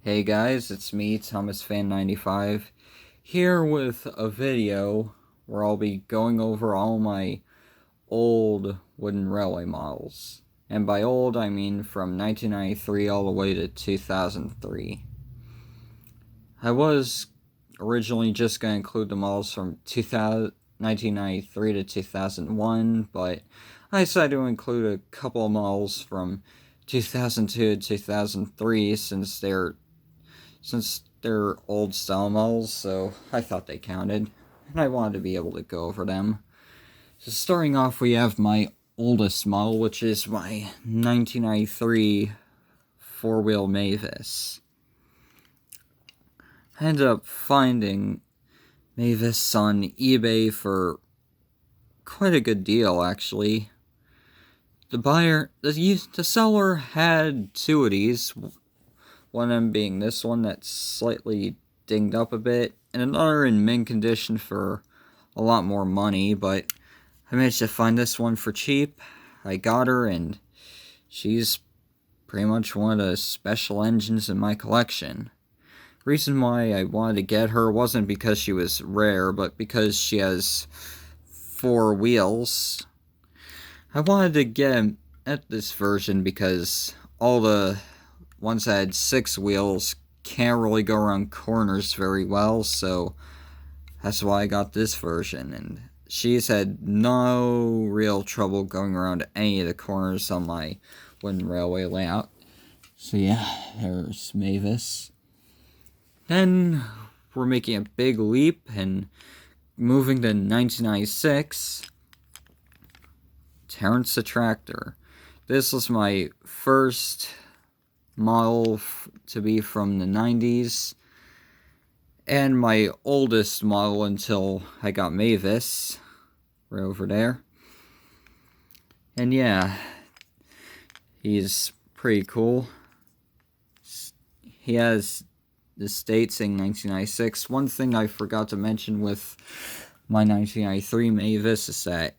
Hey guys, it's me, ThomasFan95, here with a video where I'll be going over all my old wooden railway models. And by old, I mean from 1993 all the way to 2003. I was originally just going to include the models from 1993 to 2001, but I decided to include a couple of models from 2002 to 2003 since they're old style models, so I thought they counted, and I wanted to be able to go over them. So starting off, we have my oldest model, which is my 1993 four-wheel Mavis. I ended up finding Mavis on eBay for quite a good deal, actually. The seller had two of these. One of them being this one that's slightly dinged up a bit, and another in mint condition for a lot more money, but I managed to find this one for cheap. I got her, and she's pretty much one of the special engines in my collection. The reason why I wanted to get her wasn't because she was rare, but because she has 4 wheels. I wanted to get at this version because all the ones that had 6 wheels can't really go around corners very well, so that's why I got this version, and she's had no real trouble going around any of the corners on my wooden railway layout. So yeah, there's Mavis. Then we're making a big leap and moving to 1996, Terence the Tractor. This was my first model to be from the 90s, and my oldest model until I got Mavis, right over there. And yeah, he's pretty cool. He has this date saying 1996. One thing I forgot to mention with my 1993 Mavis is that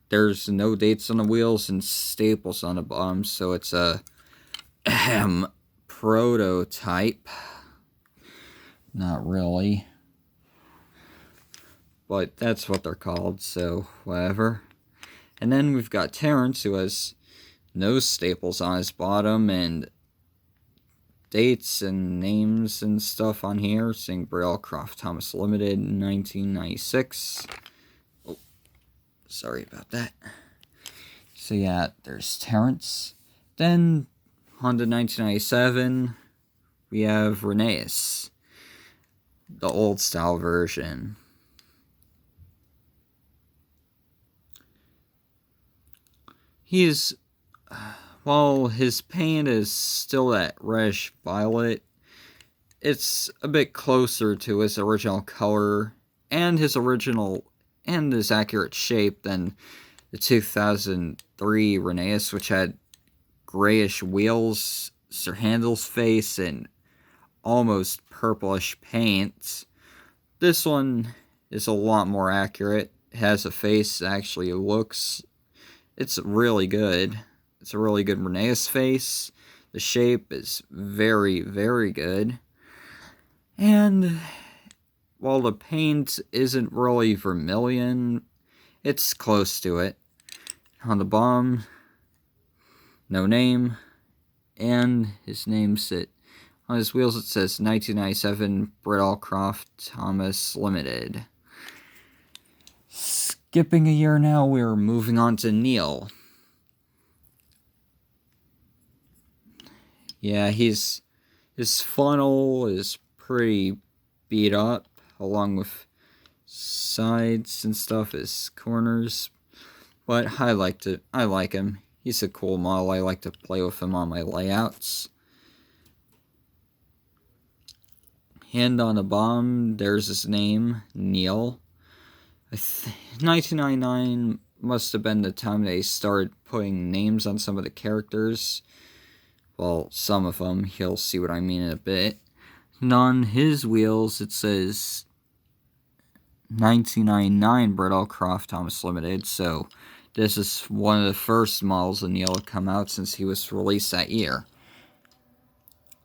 there's no dates on the wheels and staples on the bottom, so it's a prototype. Not really, but that's what they're called, so whatever. And then we've got Terence, who has no staples on his bottom and dates and names and stuff on here, saying Birdie Croft Thomas Limited 1996. Oh, sorry about that. So yeah, there's Terence. Then on to 1997, we have Reneus, the old style version. While his paint is still that reddish violet, it's a bit closer to his original color and his accurate shape than the 2003 Reneus, which had grayish wheels, Sir Handel's face, and almost purplish paint. This one is a lot more accurate. It has a face that actually looks... It's really good. It's a really good Reneus face. The shape is very, very good. And while the paint isn't really vermilion, it's close to it. On the bottom, no name, and his name on his wheels it says 1997 Birdie Croft Thomas Limited. Skipping a year now, we're moving on to Neil. Yeah, his funnel is pretty beat up, along with sides and stuff as corners. But I like him. He's a cool model. I like to play with him on my layouts. And on the bottom, there's his name, Neil. 1999 must have been the time they started putting names on some of the characters. Well, some of them. You'll see what I mean in a bit. And on his wheels, it says 1999 Birdie Croft Thomas Limited, so this is one of the first models of Neil to come out since he was released that year.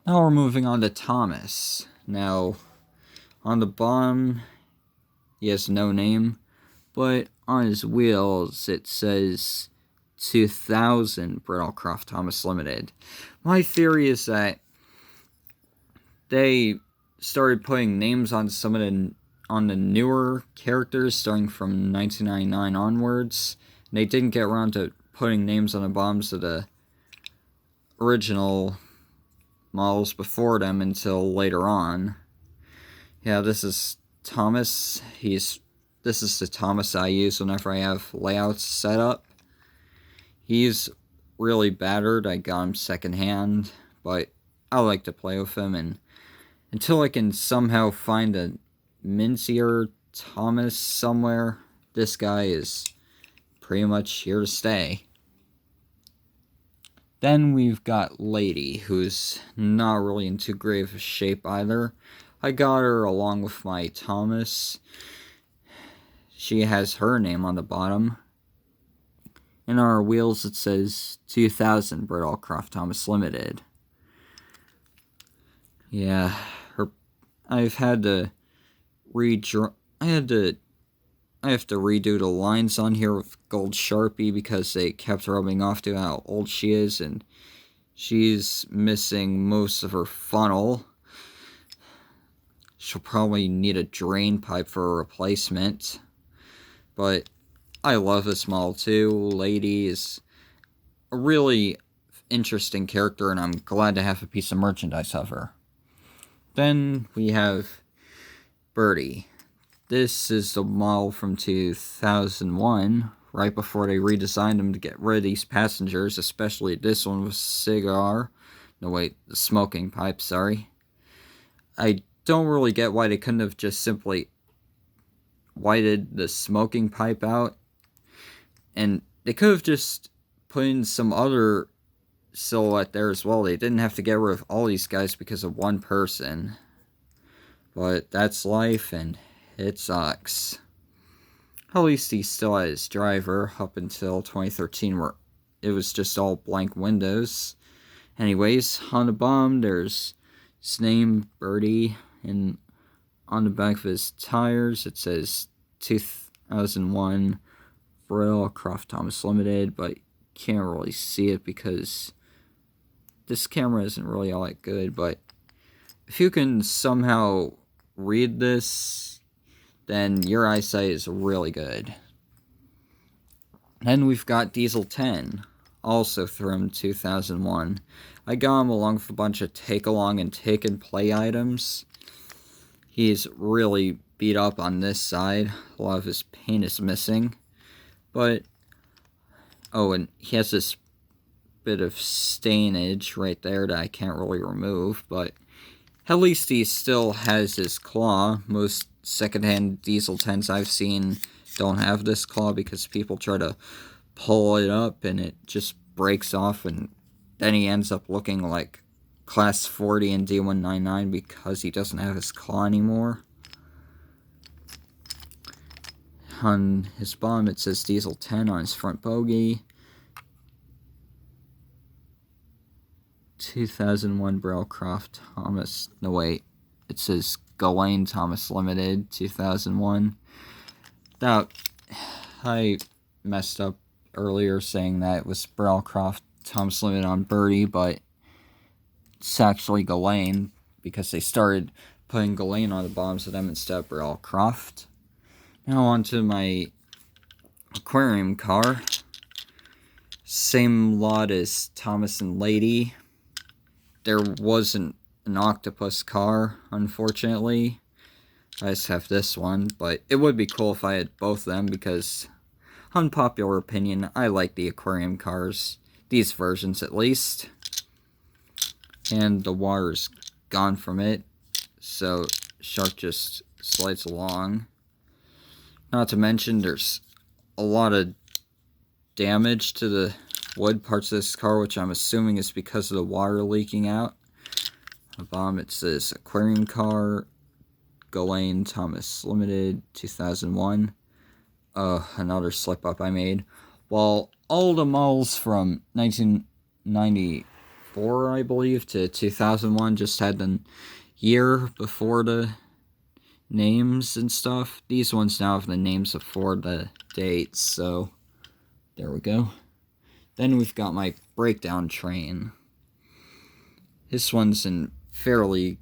Now we're moving on to Thomas. Now, on the bottom, he has no name, but on his wheels it says 2000 Brittlecroft Thomas Limited. My theory is that they started putting names on some of the newer characters starting from 1999 onwards. And they didn't get around to putting names on the bottoms of the original models before them until later on. Yeah, this is Thomas. This is the Thomas I use whenever I have layouts set up. He's really battered. I got him secondhand, but I like to play with him, and until I can somehow find a mincier Thomas somewhere, this guy is pretty much here to stay. Then we've got Lady, who's not really in too great of a shape either. I got her along with my Thomas. She has her name on the bottom. And on our wheels it says 2000 Brittlecroft Thomas Limited. Yeah, I've had to redraw. I have to redo the lines on here with gold Sharpie because they kept rubbing off to how old she is, and she's missing most of her funnel. She'll probably need a drain pipe for a replacement. But I love this model too. Lady is a really interesting character, and I'm glad to have a piece of merchandise of her. Then we have Birdie. This is the model from 2001, right before they redesigned them to get rid of these passengers, especially this one with cigar. No, wait, the smoking pipe, sorry. I don't really get why they couldn't have just simply whited the smoking pipe out. And they could have just put in some other silhouette there as well. They didn't have to get rid of all these guys because of one person. But that's life, and it sucks. At least he still had his driver up until 2013, where it was just all blank windows. Anyways, on the bottom there's his name, Birdie, and on the back of his tires it says 2001 Brittlecroft Thomas Limited, but you can't really see it because this camera isn't really all that good. But if you can somehow read this, then your eyesight is really good. Then we've got Diesel 10, also from 2001. I got him along with a bunch of take-along and take-and-play items. He's really beat up on this side. A lot of his paint is missing. But, oh, and he has this bit of stainage right there that I can't really remove, but at least he still has his claw. Most secondhand Diesel 10s I've seen don't have this claw because people try to pull it up and it just breaks off, and then he ends up looking like Class 40 in D199 because he doesn't have his claw anymore. On his bottom it says Diesel 10 on his front bogey. 2001 Brittlecroft Thomas. No, wait. It says Ghislaine Thomas Limited, 2001. That, I messed up earlier saying that it was Brittlecroft Thomas Limited on Birdie, but it's actually Ghislaine because they started putting Ghislaine on the bottoms of them instead of Brittlecroft. Now on to my Aquarium Car. Same lot as Thomas and Lady. There wasn't an octopus car, unfortunately. I just have this one, but it would be cool if I had both of them because, unpopular opinion, I like the Aquarium Cars. These versions, at least. And the water's gone from it, so Shark just slides along. Not to mention, there's a lot of damage to the wood parts of this car, which I'm assuming is because of the water leaking out. On the bottom it says Aquarium Car, Ghislaine Thomas Limited, 2001. Another slip up I made. Well, all the models from 1990 2004, I believe, to 2001. Just had the year before the names and stuff. These ones now have the names before the dates, so there we go. Then we've got my breakdown train. This one's in really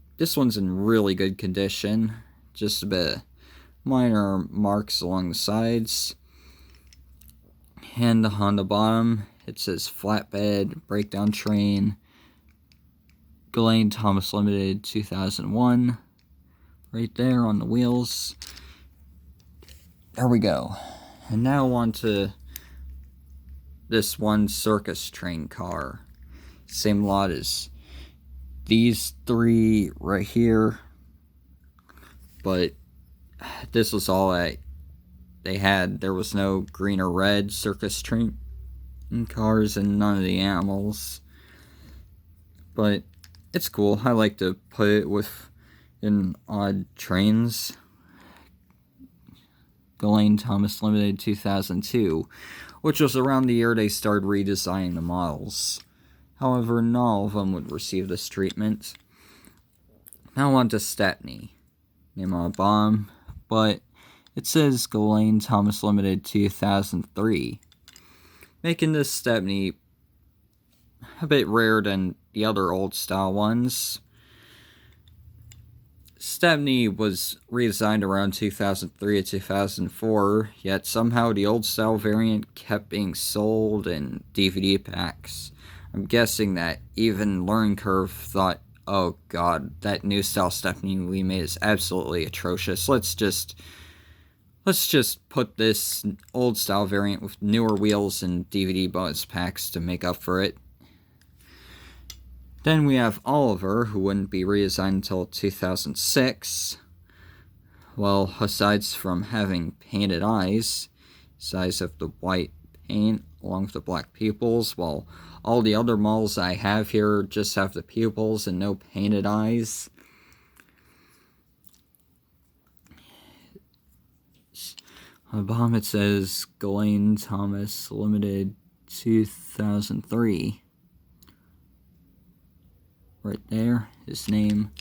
good condition. Just a bit of minor marks along the sides. And on the bottom, it says flatbed, breakdown train, Ghislaine Thomas Limited 2001. Right there on the wheels. There we go. And now on to this one circus train car. Same lot as these three right here. But this was all they had. There was no green or red circus train cars and none of the animals. But it's cool. I like to put it in odd trains. Ghislaine Thomas Limited 2002, which was around the year they started redesigning the models. However, not all of them would receive this treatment. Now on to Stepney. Name on a bomb, but it says Ghislaine Thomas Limited 2003, making this Stepney a bit rare than the other old style ones. Stepney was redesigned around 2003 to 2004, yet somehow the old style variant kept being sold in DVD packs. I'm guessing that even Learning Curve thought, oh god, that new style Stepney we made is absolutely atrocious. Let's just put this old style variant with newer wheels and DVD bonus packs to make up for it. Then we have Oliver, who wouldn't be redesigned until 2006. Well, aside from having painted eyes, size of the white paint along with the black pupils, while all the other models I have here just have the pupils and no painted eyes. On the bottom it says Ghislaine Thomas Limited 2003. Right there, his name.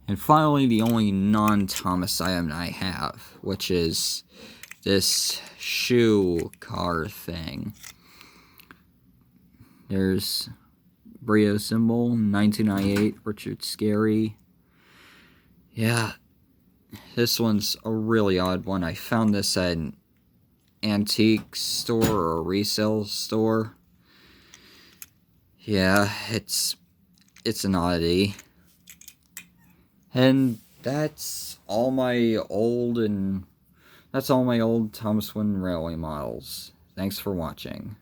And finally, the only non-Thomas item I have, which is this shoe car thing. There's Brio symbol, 1998, Richard Scarry. Yeah, this one's a really odd one. I found this at an antique store or a resale store. Yeah, it's an oddity. And that's all my old Thomas Wynn Railway models. Thanks for watching.